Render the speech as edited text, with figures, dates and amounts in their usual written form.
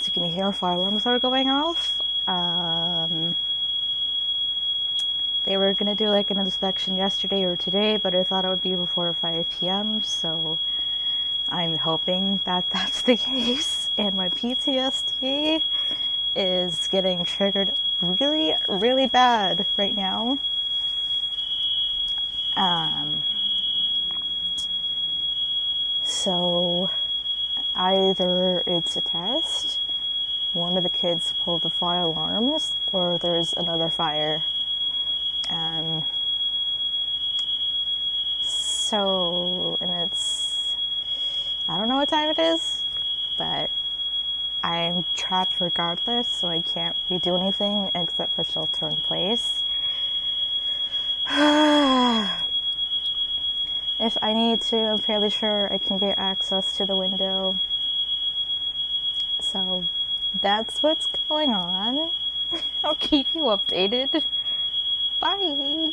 as you can hear, fire alarms are going off. They were gonna do like an inspection yesterday or today, but I thought it would be before 5 p.m. So I'm hoping that that's the case. And my PTSD is getting triggered really, really bad right now. So either it's a test, one of the kids pulled the fire alarms, or there's another fire. And it's, I don't know what time it is, but I'm trapped regardless, so I can't really do anything except for shelter in place. If I need to, I'm fairly sure I can get access to the window. So that's what's going on. I'll keep you updated. Bye.